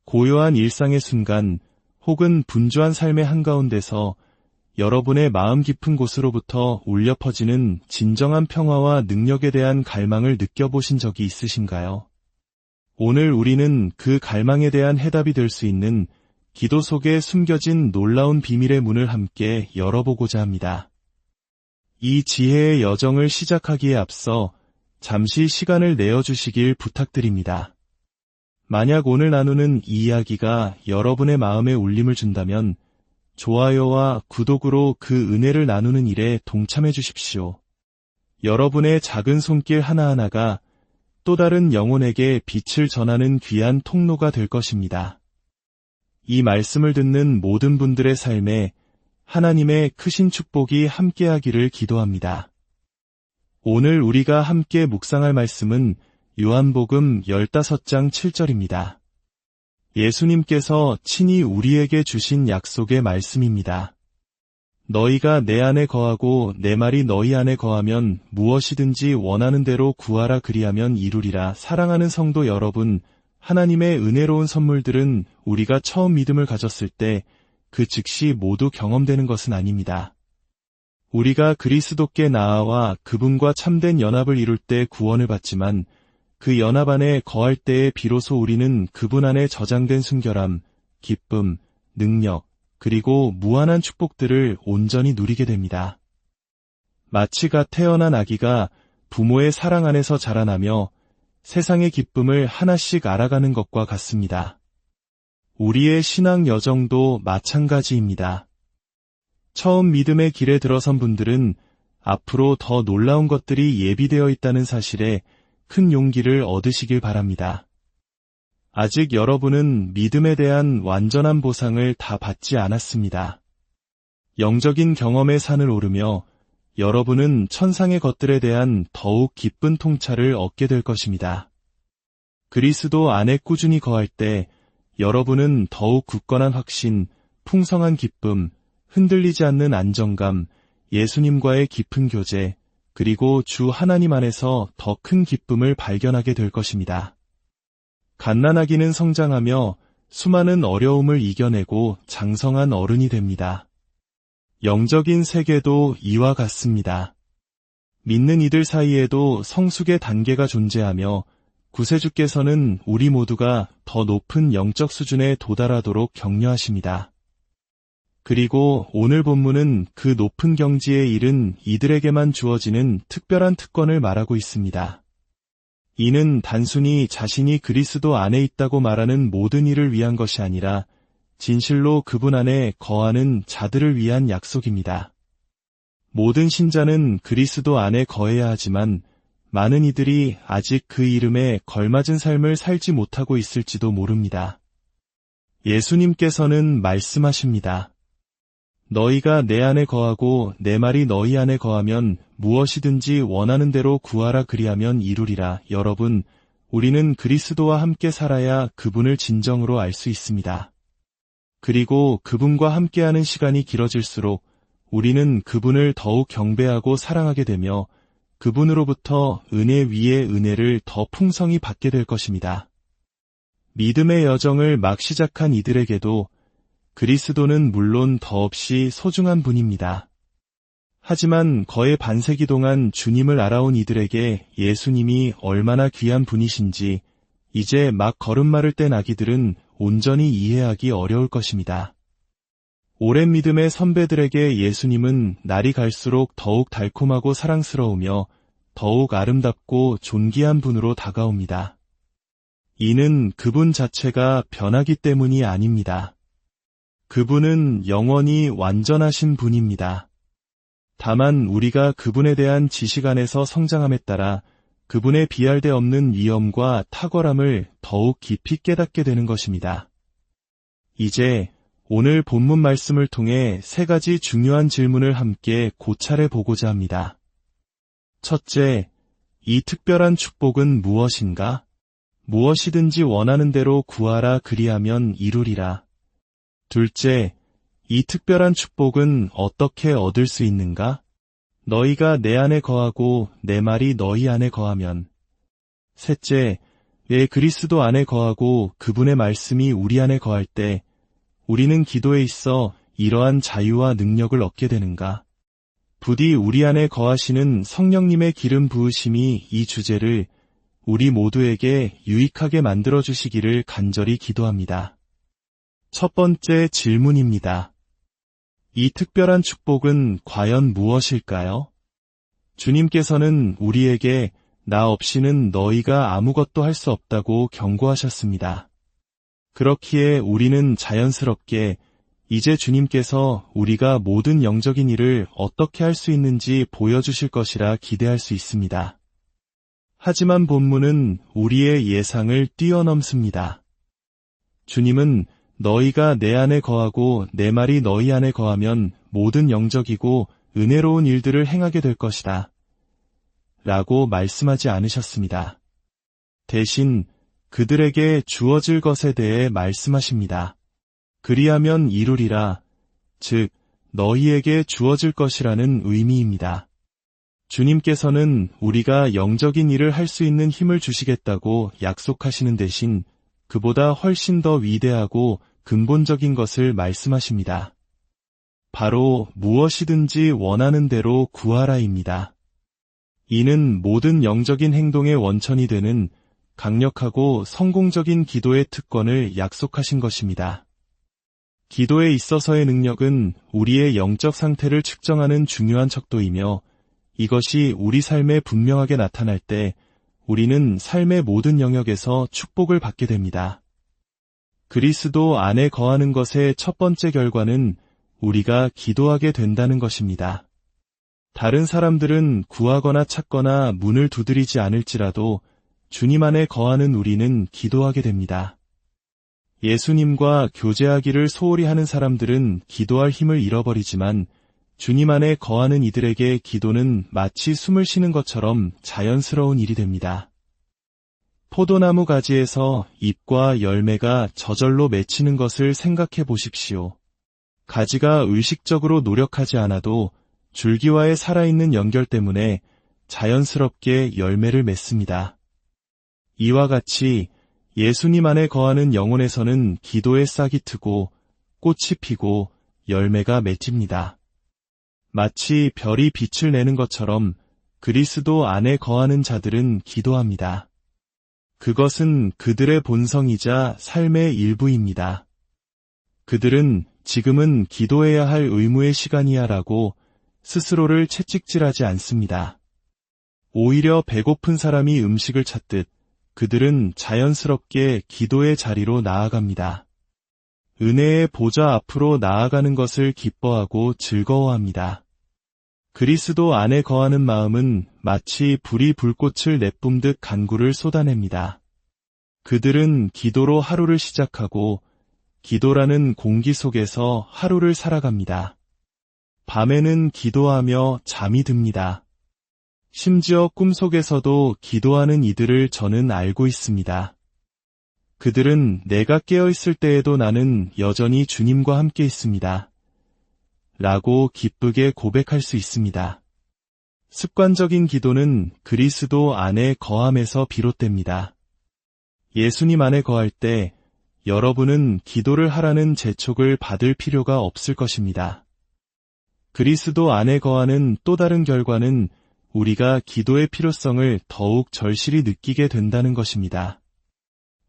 고요한 일상의 순간 혹은 분주한 삶의 한가운데서 여러분의 마음 깊은 곳으로부터 울려 퍼지는 진정한 평화와 능력에 대한 갈망을 느껴보신 적이 있으신가요? 오늘 우리는 그 갈망에 대한 해답이 될 수 있는 기도 속에 숨겨진 놀라운 비밀의 문을 함께 열어보고자 합니다. 이 지혜의 여정을 시작하기에 앞서 잠시 시간을 내어주시길 부탁드립니다. 만약 오늘 나누는 이 이야기가 여러분의 마음에 울림을 준다면 좋아요와 구독으로 그 은혜를 나누는 일에 동참해 주십시오. 여러분의 작은 손길 하나하나가 또 다른 영혼에게 빛을 전하는 귀한 통로가 될 것입니다. 이 말씀을 듣는 모든 분들의 삶에 하나님의 크신 축복이 함께하기를 기도합니다. 오늘 우리가 함께 묵상할 말씀은 요한복음 15장 7절입니다. 예수님께서 친히 우리에게 주신 약속의 말씀입니다. 너희가 내 안에 거하고 내 말이 너희 안에 거하면 무엇이든지 원하는 대로 구하라 그리하면 이루리라. 사랑하는 성도 여러분, 하나님의 은혜로운 선물들은 우리가 처음 믿음을 가졌을 때 그 즉시 모두 경험되는 것은 아닙니다. 우리가 그리스도께 나아와 그분과 참된 연합을 이룰 때 구원을 받지만 그 연합 안에 거할 때에 비로소 우리는 그분 안에 저장된 순결함, 기쁨, 능력, 그리고 무한한 축복들을 온전히 누리게 됩니다. 마치 갓 태어난 아기가 부모의 사랑 안에서 자라나며 세상의 기쁨을 하나씩 알아가는 것과 같습니다. 우리의 신앙 여정도 마찬가지입니다. 처음 믿음의 길에 들어선 분들은 앞으로 더 놀라운 것들이 예비되어 있다는 사실에 큰 용기를 얻으시길 바랍니다. 아직 여러분은 믿음에 대한 완전한 보상을 다 받지 않았습니다. 영적인 경험의 산을 오르며 여러분은 천상의 것들에 대한 더욱 기쁜 통찰을 얻게 될 것입니다. 그리스도 안에 꾸준히 거할 때 여러분은 더욱 굳건한 확신, 풍성한 기쁨, 흔들리지 않는 안정감, 예수님과의 깊은 교제, 그리고 주 하나님 안에서 더 큰 기쁨을 발견하게 될 것입니다. 갓난아기는 성장하며 수많은 어려움을 이겨내고 장성한 어른이 됩니다. 영적인 세계도 이와 같습니다. 믿는 이들 사이에도 성숙의 단계가 존재하며 구세주께서는 우리 모두가 더 높은 영적 수준에 도달하도록 격려하십니다. 그리고 오늘 본문은 그 높은 경지에 이른 이들에게만 주어지는 특별한 특권을 말하고 있습니다. 이는 단순히 자신이 그리스도 안에 있다고 말하는 모든 이를 위한 것이 아니라 진실로 그분 안에 거하는 자들을 위한 약속입니다. 모든 신자는 그리스도 안에 거해야 하지만 많은 이들이 아직 그 이름에 걸맞은 삶을 살지 못하고 있을지도 모릅니다. 예수님께서는 말씀하십니다. 너희가 내 안에 거하고 내 말이 너희 안에 거하면 무엇이든지 원하는 대로 구하라 그리하면 이루리라. 여러분, 우리는 그리스도와 함께 살아야 그분을 진정으로 알 수 있습니다. 그리고 그분과 함께하는 시간이 길어질수록 우리는 그분을 더욱 경배하고 사랑하게 되며 그분으로부터 은혜 위에 은혜를 더 풍성히 받게 될 것입니다. 믿음의 여정을 막 시작한 이들에게도 그리스도는 물론 더없이 소중한 분입니다. 하지만 거의 반세기 동안 주님을 알아온 이들에게 예수님이 얼마나 귀한 분이신지 이제 막 걸음마를 뗀 아기들은 온전히 이해하기 어려울 것입니다. 오랜 믿음의 선배들에게 예수님은 날이 갈수록 더욱 달콤하고 사랑스러우며 더욱 아름답고 존귀한 분으로 다가옵니다. 이는 그분 자체가 변하기 때문이 아닙니다. 그분은 영원히 완전하신 분입니다. 다만 우리가 그분에 대한 지식 안에서 성장함에 따라 그분의 비할 데 없는 위엄과 탁월함을 더욱 깊이 깨닫게 되는 것입니다. 이제 오늘 본문 말씀을 통해 세 가지 중요한 질문을 함께 고찰해 보고자 합니다. 첫째, 이 특별한 축복은 무엇인가? 무엇이든지 원하는 대로 구하라 그리하면 이루리라. 둘째, 이 특별한 축복은 어떻게 얻을 수 있는가? 너희가 내 안에 거하고 내 말이 너희 안에 거하면. 셋째, 그리스도 안에 거하고 그분의 말씀이 우리 안에 거할 때 우리는 기도에 있어 이러한 자유와 능력을 얻게 되는가? 부디 우리 안에 거하시는 성령님의 기름 부으심이 이 주제를 우리 모두에게 유익하게 만들어 주시기를 간절히 기도합니다. 첫 번째 질문입니다. 이 특별한 축복은 과연 무엇일까요? 주님께서는 우리에게 나 없이는 너희가 아무것도 할 수 없다고 경고하셨습니다. 그렇기에 우리는 자연스럽게 이제 주님께서 우리가 모든 영적인 일을 어떻게 할 수 있는지 보여주실 것이라 기대할 수 있습니다. 하지만 본문은 우리의 예상을 뛰어넘습니다. 주님은 너희가 내 안에 거하고 내 말이 너희 안에 거하면 모든 영적이고 은혜로운 일들을 행하게 될 것이다. 라고 말씀하지 않으셨습니다. 대신 그들에게 주어질 것에 대해 말씀하십니다. 그리하면 이루리라, 즉 너희에게 주어질 것이라는 의미입니다. 주님께서는 우리가 영적인 일을 할 수 있는 힘을 주시겠다고 약속하시는 대신 그보다 훨씬 더 위대하고 근본적인 것을 말씀하십니다. 바로 무엇이든지 원하는 대로 구하라입니다. 이는 모든 영적인 행동의 원천이 되는 강력하고 성공적인 기도의 특권을 약속하신 것입니다. 기도에 있어서의 능력은 우리의 영적 상태를 측정하는 중요한 척도이며 이것이 우리 삶에 분명하게 나타날 때 우리는 삶의 모든 영역에서 축복을 받게 됩니다. 그리스도 안에 거하는 것의 첫 번째 결과는 우리가 기도하게 된다는 것입니다. 다른 사람들은 구하거나 찾거나 문을 두드리지 않을지라도 주님 안에 거하는 우리는 기도하게 됩니다. 예수님과 교제하기를 소홀히 하는 사람들은 기도할 힘을 잃어버리지만 주님 안에 거하는 이들에게 기도는 마치 숨을 쉬는 것처럼 자연스러운 일이 됩니다. 포도나무 가지에서 잎과 열매가 저절로 맺히는 것을 생각해 보십시오. 가지가 의식적으로 노력하지 않아도 줄기와의 살아있는 연결 때문에 자연스럽게 열매를 맺습니다. 이와 같이 예수님 안에 거하는 영혼에서는 기도의 싹이 트고 꽃이 피고 열매가 맺힙니다. 마치 별이 빛을 내는 것처럼 그리스도 안에 거하는 자들은 기도합니다. 그것은 그들의 본성이자 삶의 일부입니다. 그들은 지금은 기도해야 할 의무의 시간이야 라고 스스로를 채찍질하지 않습니다. 오히려 배고픈 사람이 음식을 찾듯 그들은 자연스럽게 기도의 자리로 나아갑니다. 은혜의 보좌 앞으로 나아가는 것을 기뻐하고 즐거워합니다. 그리스도 안에 거하는 마음은 마치 불이 불꽃을 내뿜듯 간구를 쏟아냅니다. 그들은 기도로 하루를 시작하고 기도라는 공기 속에서 하루를 살아갑니다. 밤에는 기도하며 잠이 듭니다. 심지어 꿈속에서도 기도하는 이들을 저는 알고 있습니다. 그들은 내가 깨어있을 때에도 나는 여전히 주님과 함께 있습니다. 라고 기쁘게 고백할 수 있습니다. 습관적인 기도는 그리스도 안에 거함에서 비롯됩니다. 예수님 안에 거할 때 여러분은 기도를 하라는 재촉을 받을 필요가 없을 것입니다. 그리스도 안에 거하는 또 다른 결과는 우리가 기도의 필요성을 더욱 절실히 느끼게 된다는 것입니다.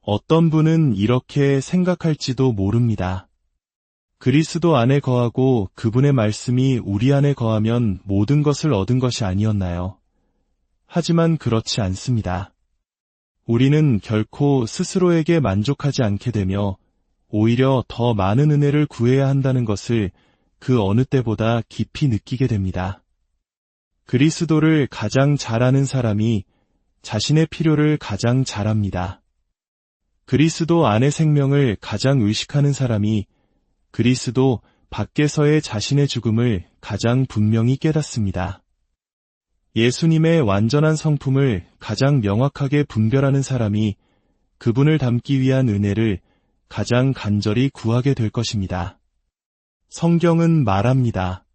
어떤 분은 이렇게 생각할지도 모릅니다. 그리스도 안에 거하고 그분의 말씀이 우리 안에 거하면 모든 것을 얻은 것이 아니었나요? 하지만 그렇지 않습니다. 우리는 결코 스스로에게 만족하지 않게 되며 오히려 더 많은 은혜를 구해야 한다는 것을 그 어느 때보다 깊이 느끼게 됩니다. 그리스도를 가장 잘 아는 사람이 자신의 필요를 가장 잘 압니다. 그리스도 안의 생명을 가장 의식하는 사람이 그리스도 밖에서의 자신의 죽음을 가장 분명히 깨닫습니다. 예수님의 완전한 성품을 가장 명확하게 분별하는 사람이 그분을 닮기 위한 은혜를 가장 간절히 구하게 될 것입니다. 성경은 말합니다.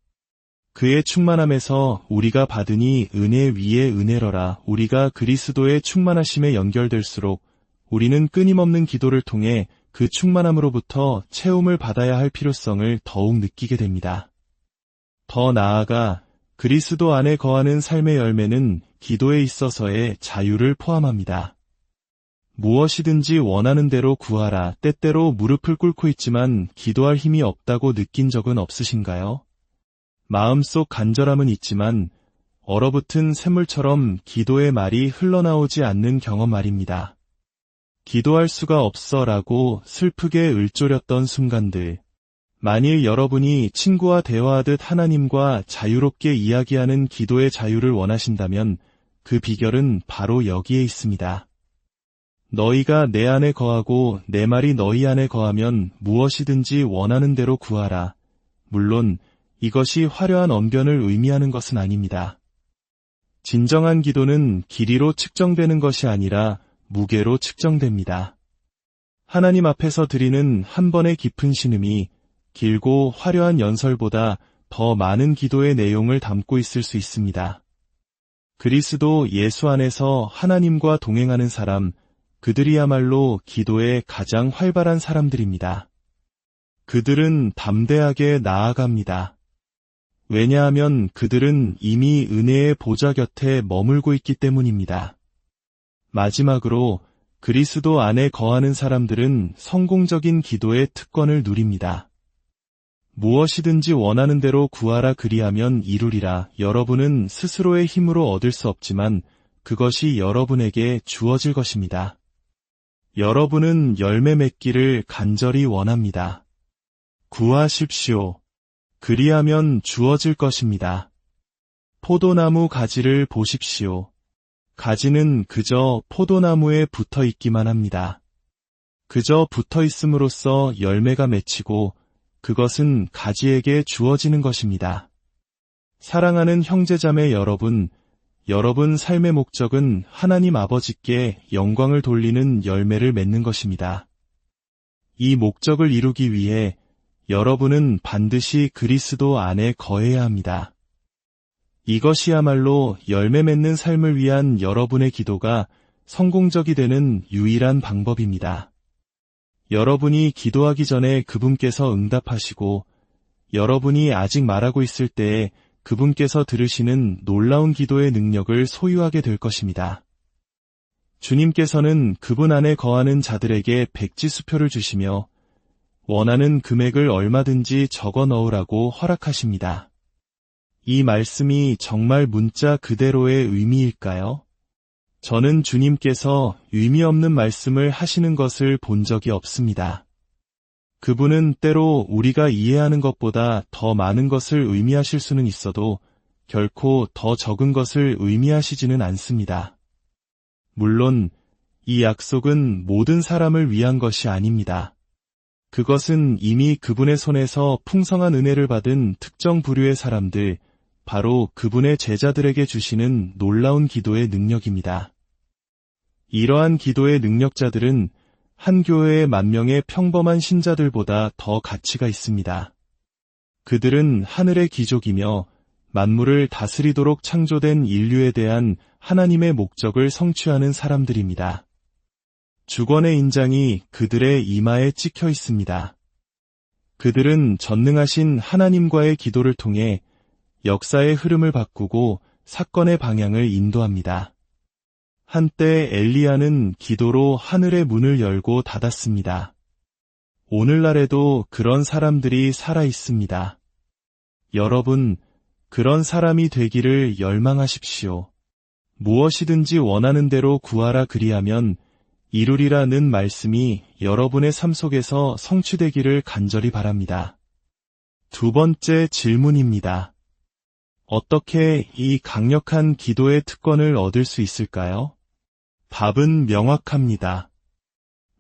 그의 충만함에서 우리가 받으니 은혜 위에 은혜러라. 우리가 그리스도의 충만하심에 연결될수록 우리는 끊임없는 기도를 통해 그 충만함으로부터 채움을 받아야 할 필요성을 더욱 느끼게 됩니다. 더 나아가 그리스도 안에 거하는 삶의 열매는 기도에 있어서의 자유를 포함합니다. 무엇이든지 원하는 대로 구하라. 때때로 무릎을 꿇고 있지만 기도할 힘이 없다고 느낀 적은 없으신가요? 마음속 간절함은 있지만 얼어붙은 샘물처럼 기도의 말이 흘러나오지 않는 경험 말입니다. 기도할 수가 없어라고 슬프게 을조렸던 순간들. 만일 여러분이 친구와 대화하듯 하나님과 자유롭게 이야기하는 기도의 자유를 원하신다면 그 비결은 바로 여기에 있습니다. 너희가 내 안에 거하고 내 말이 너희 안에 거하면 무엇이든지 원하는 대로 구하라. 물론 이것이 화려한 언변을 의미하는 것은 아닙니다. 진정한 기도는 길이로 측정되는 것이 아니라 무게로 측정됩니다. 하나님 앞에서 드리는 한 번의 깊은 신음이 길고 화려한 연설보다 더 많은 기도의 내용을 담고 있을 수 있습니다. 그리스도 예수 안에서 하나님과 동행하는 사람, 그들이야말로 기도에 가장 활발한 사람들입니다. 그들은 담대하게 나아갑니다. 왜냐하면 그들은 이미 은혜의 보좌 곁에 머물고 있기 때문입니다. 마지막으로 그리스도 안에 거하는 사람들은 성공적인 기도의 특권을 누립니다. 무엇이든지 원하는 대로 구하라 그리하면 이루리라. 여러분은 스스로의 힘으로 얻을 수 없지만 그것이 여러분에게 주어질 것입니다. 여러분은 열매 맺기를 간절히 원합니다. 구하십시오. 그리하면 주어질 것입니다. 포도나무 가지를 보십시오. 가지는 그저 포도나무에 붙어 있기만 합니다. 그저 붙어 있음으로써 열매가 맺히고 그것은 가지에게 주어지는 것입니다. 사랑하는 형제자매 여러분, 여러분 삶의 목적은 하나님 아버지께 영광을 돌리는 열매를 맺는 것입니다. 이 목적을 이루기 위해 여러분은 반드시 그리스도 안에 거해야 합니다. 이것이야말로 열매 맺는 삶을 위한 여러분의 기도가 성공적이 되는 유일한 방법입니다. 여러분이 기도하기 전에 그분께서 응답하시고 여러분이 아직 말하고 있을 때에 그분께서 들으시는 놀라운 기도의 능력을 소유하게 될 것입니다. 주님께서는 그분 안에 거하는 자들에게 백지수표를 주시며 원하는 금액을 얼마든지 적어 넣으라고 허락하십니다. 이 말씀이 정말 문자 그대로의 의미일까요? 저는 주님께서 의미 없는 말씀을 하시는 것을 본 적이 없습니다. 그분은 때로 우리가 이해하는 것보다 더 많은 것을 의미하실 수는 있어도 결코 더 적은 것을 의미하시지는 않습니다. 물론 이 약속은 모든 사람을 위한 것이 아닙니다. 그것은 이미 그분의 손에서 풍성한 은혜를 받은 특정 부류의 사람들, 바로 그분의 제자들에게 주시는 놀라운 기도의 능력입니다. 이러한 기도의 능력자들은 한 교회의 10,000명의 평범한 신자들보다 더 가치가 있습니다. 그들은 하늘의 기족이며 만물을 다스리도록 창조된 인류에 대한 하나님의 목적을 성취하는 사람들입니다. 주권의 인장이 그들의 이마에 찍혀 있습니다. 그들은 전능하신 하나님과의 기도를 통해 역사의 흐름을 바꾸고 사건의 방향을 인도합니다. 한때 엘리야는 기도로 하늘의 문을 열고 닫았습니다. 오늘날에도 그런 사람들이 살아 있습니다. 여러분, 그런 사람이 되기를 열망하십시오. 무엇이든지 원하는 대로 구하라 그리하면 이루리라는 말씀이 여러분의 삶 속에서 성취되기를 간절히 바랍니다. 두 번째 질문입니다. 어떻게 이 강력한 기도의 특권을 얻을 수 있을까요? 답은 명확합니다.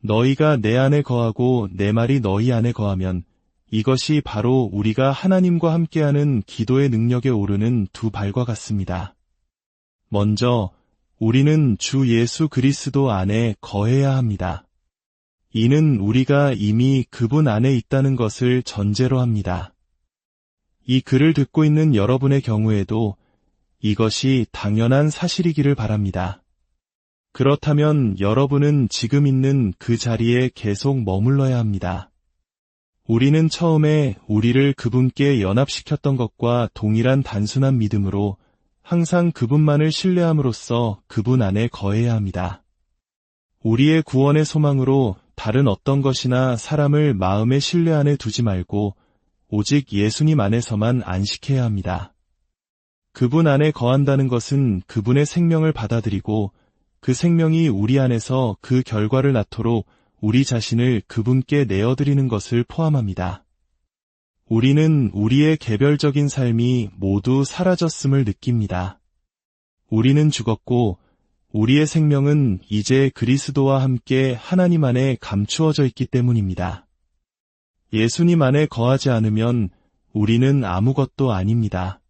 너희가 내 안에 거하고 내 말이 너희 안에 거하면 이것이 바로 우리가 하나님과 함께하는 기도의 능력에 오르는 두 발과 같습니다. 먼저 우리는 주 예수 그리스도 안에 거해야 합니다. 이는 우리가 이미 그분 안에 있다는 것을 전제로 합니다. 이 글을 듣고 있는 여러분의 경우에도 이것이 당연한 사실이기를 바랍니다. 그렇다면 여러분은 지금 있는 그 자리에 계속 머물러야 합니다. 우리는 처음에 우리를 그분께 연합시켰던 것과 동일한 단순한 믿음으로 항상 그분만을 신뢰함으로써 그분 안에 거해야 합니다. 우리의 구원의 소망으로 다른 어떤 것이나 사람을 마음의 신뢰 안에 두지 말고 오직 예수님 안에서만 안식해야 합니다. 그분 안에 거한다는 것은 그분의 생명을 받아들이고 그 생명이 우리 안에서 그 결과를 낳도록 우리 자신을 그분께 내어드리는 것을 포함합니다. 우리는 우리의 개별적인 삶이 모두 사라졌음을 느낍니다. 우리는 죽었고 우리의 생명은 이제 그리스도와 함께 하나님 안에 감추어져 있기 때문입니다. 예수님 안에 거하지 않으면 우리는 아무것도 아닙니다.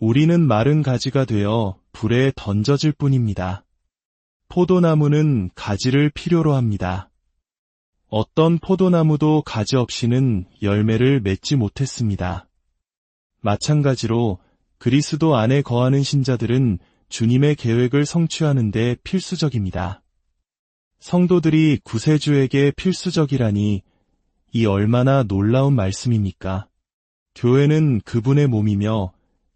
우리는 마른 가지가 되어 불에 던져질 뿐입니다. 포도나무는 가지를 필요로 합니다. 어떤 포도나무도 가지 없이는 열매를 맺지 못했습니다. 마찬가지로 그리스도 안에 거하는 신자들은 주님의 계획을 성취하는 데 필수적입니다. 성도들이 구세주에게 필수적이라니 이 얼마나 놀라운 말씀입니까? 교회는 그분의 몸이며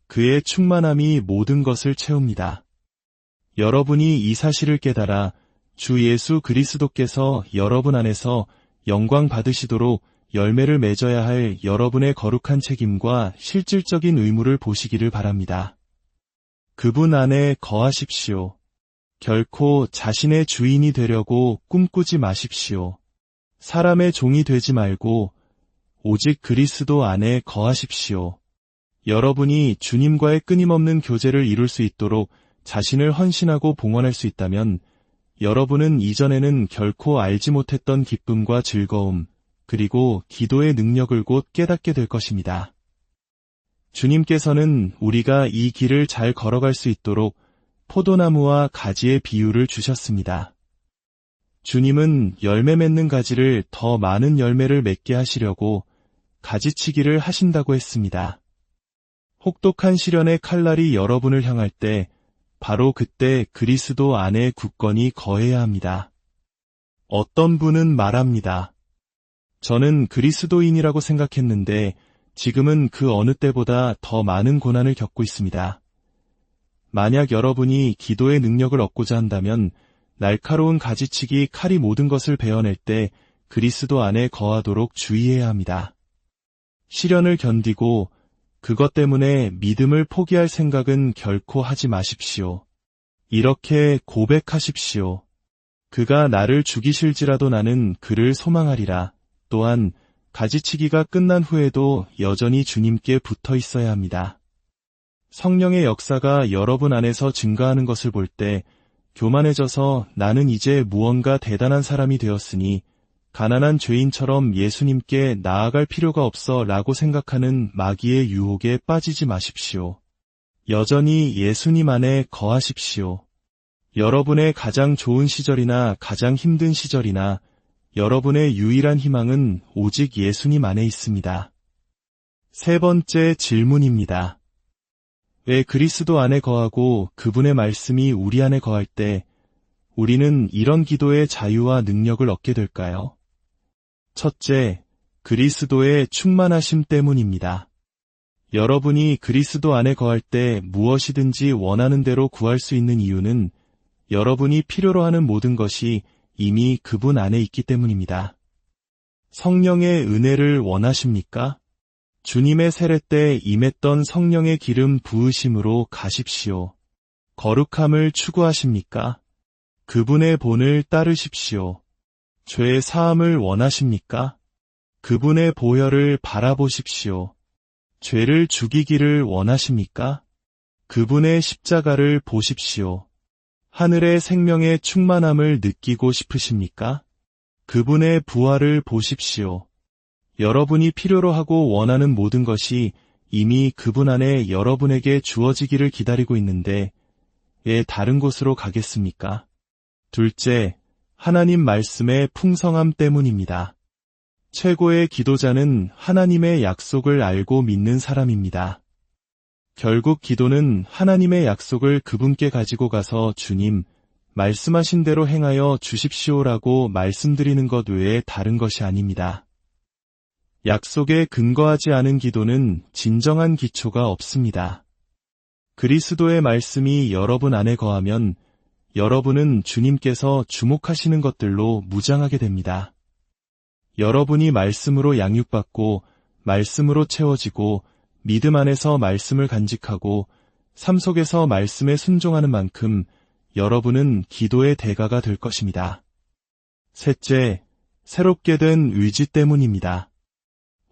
그의 충만함이 모든 것을 채웁니다. 여러분이 이 사실을 깨달아 주 예수 그리스도께서 여러분 안에서 영광 받으시도록 열매를 맺어야 할 여러분의 거룩한 책임과 실질적인 의무를 보시기를 바랍니다. 그분 안에 거하십시오. 결코 자신의 주인이 되려고 꿈꾸지 마십시오. 사람의 종이 되지 말고 오직 그리스도 안에 거하십시오. 여러분이 주님과의 끊임없는 교제를 이룰 수 있도록 자신을 헌신하고 봉헌할 수 있다면 여러분은 이전에는 결코 알지 못했던 기쁨과 즐거움, 그리고 기도의 능력을 곧 깨닫게 될 것입니다. 주님께서는 우리가 이 길을 잘 걸어갈 수 있도록 포도나무와 가지의 비유를 주셨습니다. 주님은 열매 맺는 가지를 더 많은 열매를 맺게 하시려고 가지치기를 하신다고 했습니다. 혹독한 시련의 칼날이 여러분을 향할 때 바로 그때 그리스도 안에 굳건히 거해야 합니다. 어떤 분은 말합니다. 저는 그리스도인이라고 생각했는데 지금은 그 어느 때보다 더 많은 고난을 겪고 있습니다. 만약 여러분이 기도의 능력을 얻고자 한다면 날카로운 가지치기 칼이 모든 것을 베어낼 때 그리스도 안에 거하도록 주의해야 합니다. 시련을 견디고 그것 때문에 믿음을 포기할 생각은 결코 하지 마십시오. 이렇게 고백하십시오. 그가 나를 죽이실지라도 나는 그를 소망하리라. 또한 가지치기가 끝난 후에도 여전히 주님께 붙어 있어야 합니다. 성령의 역사가 여러분 안에서 증가하는 것을 볼 때 교만해져서 나는 이제 무언가 대단한 사람이 되었으니 가난한 죄인처럼 예수님께 나아갈 필요가 없어 라고 생각하는 마귀의 유혹에 빠지지 마십시오. 여전히 예수님 안에 거하십시오. 여러분의 가장 좋은 시절이나 가장 힘든 시절이나 여러분의 유일한 희망은 오직 예수님 안에 있습니다. 세 번째 질문입니다. 왜 그리스도 안에 거하고 그분의 말씀이 우리 안에 거할 때 우리는 이런 기도의 자유와 능력을 얻게 될까요? 첫째, 그리스도의 충만하심 때문입니다. 여러분이 그리스도 안에 거할 때 무엇이든지 원하는 대로 구할 수 있는 이유는 여러분이 필요로 하는 모든 것이 이미 그분 안에 있기 때문입니다. 성령의 은혜를 원하십니까? 주님의 세례 때 임했던 성령의 기름 부으심으로 가십시오. 거룩함을 추구하십니까? 그분의 본을 따르십시오. 죄 사함을 원하십니까? 그분의 보혈을 바라보십시오. 죄를 죽이기를 원하십니까? 그분의 십자가를 보십시오. 하늘의 생명의 충만함을 느끼고 싶으십니까? 그분의 부활을 보십시오. 여러분이 필요로 하고 원하는 모든 것이 이미 그분 안에 여러분에게 주어지기를 기다리고 있는데 왜 다른 곳으로 가겠습니까? 둘째, 하나님 말씀의 풍성함 때문입니다. 최고의 기도자는 하나님의 약속을 알고 믿는 사람입니다. 결국 기도는 하나님의 약속을 그분께 가지고 가서 주님, 말씀하신 대로 행하여 주십시오라고 말씀드리는 것 외에 다른 것이 아닙니다. 약속에 근거하지 않은 기도는 진정한 기초가 없습니다. 그리스도의 말씀이 여러분 안에 거하면 여러분은 주님께서 주목하시는 것들로 무장하게 됩니다. 여러분이 말씀으로 양육받고 말씀으로 채워지고 믿음 안에서 말씀을 간직하고 삶 속에서 말씀에 순종하는 만큼 여러분은 기도의 대가가 될 것입니다. 셋째, 새롭게 된 의지 때문입니다.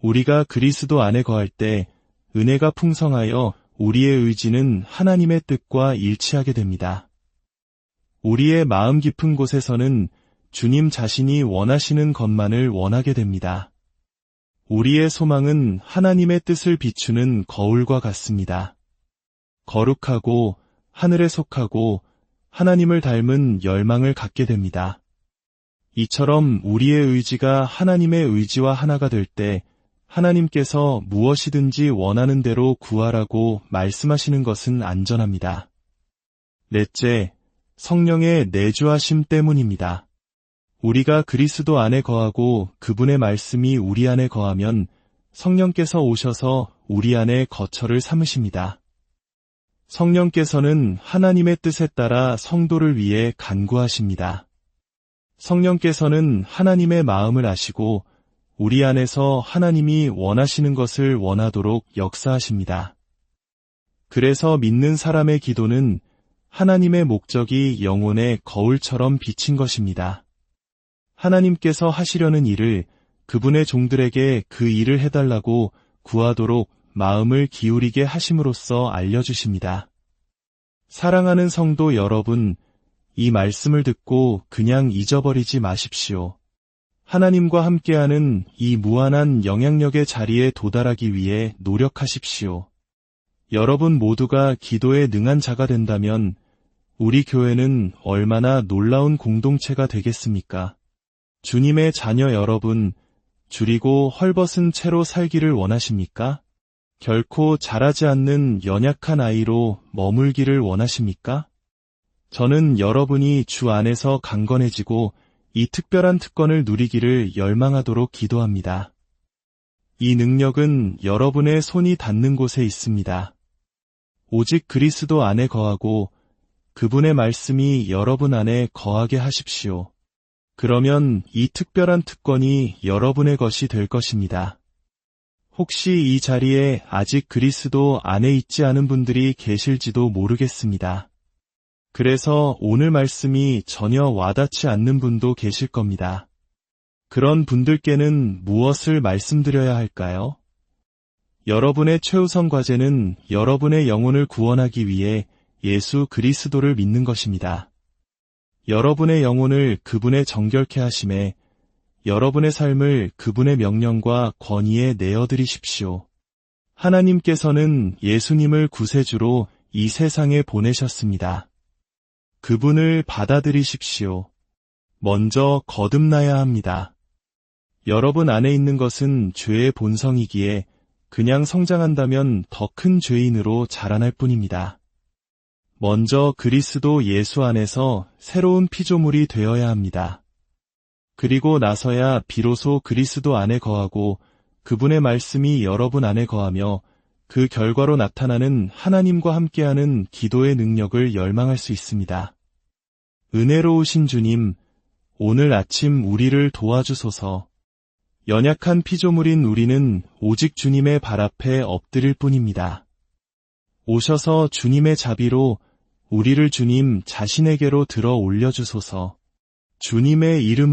우리가 그리스도 안에 거할 때 은혜가 풍성하여 우리의 의지는 하나님의 뜻과 일치하게 됩니다. 우리의 마음 깊은 곳에서는 주님 자신이 원하시는 것만을 원하게 됩니다. 우리의 소망은 하나님의 뜻을 비추는 거울과 같습니다. 거룩하고 하늘에 속하고 하나님을 닮은 열망을 갖게 됩니다. 이처럼 우리의 의지가 하나님의 의지와 하나가 될 때 하나님께서 무엇이든지 원하는 대로 구하라고 말씀하시는 것은 안전합니다. 넷째, 성령의 내주하심 때문입니다. 우리가 그리스도 안에 거하고 그분의 말씀이 우리 안에 거하면 성령께서 오셔서 우리 안에 거처를 삼으십니다. 성령께서는 하나님의 뜻에 따라 성도를 위해 간구하십니다. 성령께서는 하나님의 마음을 아시고 우리 안에서 하나님이 원하시는 것을 원하도록 역사하십니다. 그래서 믿는 사람의 기도는 하나님의 목적이 영혼의 거울처럼 비친 것입니다. 하나님께서 하시려는 일을 그분의 종들에게 그 일을 해달라고 구하도록 마음을 기울이게 하심으로써 알려주십니다. 사랑하는 성도 여러분, 이 말씀을 듣고 그냥 잊어버리지 마십시오. 하나님과 함께하는 이 무한한 영향력의 자리에 도달하기 위해 노력하십시오. 여러분 모두가 기도에 능한 자가 된다면 우리 교회는 얼마나 놀라운 공동체가 되겠습니까? 주님의 자녀 여러분, 줄이고 헐벗은 채로 살기를 원하십니까? 결코 자라지 않는 연약한 아이로 머물기를 원하십니까? 저는 여러분이 주 안에서 강건해지고 이 특별한 특권을 누리기를 열망하도록 기도합니다. 이 능력은 여러분의 손이 닿는 곳에 있습니다. 오직 그리스도 안에 거하고 그분의 말씀이 여러분 안에 거하게 하십시오. 그러면 이 특별한 특권이 여러분의 것이 될 것입니다. 혹시 이 자리에 아직 그리스도 안에 있지 않은 분들이 계실지도 모르겠습니다. 그래서 오늘 말씀이 전혀 와닿지 않는 분도 계실 겁니다. 그런 분들께는 무엇을 말씀드려야 할까요? 여러분의 최우선 과제는 여러분의 영혼을 구원하기 위해 예수 그리스도를 믿는 것입니다. 여러분의 영혼을 그분의 정결케 하심에 여러분의 삶을 그분의 명령과 권위에 내어드리십시오. 하나님께서는 예수님을 구세주로 이 세상에 보내셨습니다. 그분을 받아들이십시오. 먼저 거듭나야 합니다. 여러분 안에 있는 것은 죄의 본성이기에 그냥 성장한다면 더 큰 죄인으로 자라날 뿐입니다. 먼저 그리스도 예수 안에서 새로운 피조물이 되어야 합니다. 그리고 나서야 비로소 그리스도 안에 거하고 그분의 말씀이 여러분 안에 거하며 그 결과로 나타나는 하나님과 함께하는 기도의 능력을 열망할 수 있습니다. 은혜로우신 주님, 오늘 아침 우리를 도와주소서. 연약한 피조물인 우리는 오직 주님의 발 앞에 엎드릴 뿐입니다. 오셔서 주님의 자비로 우리를 주님 자신에게로 들어 올려주소서. 주님의 이름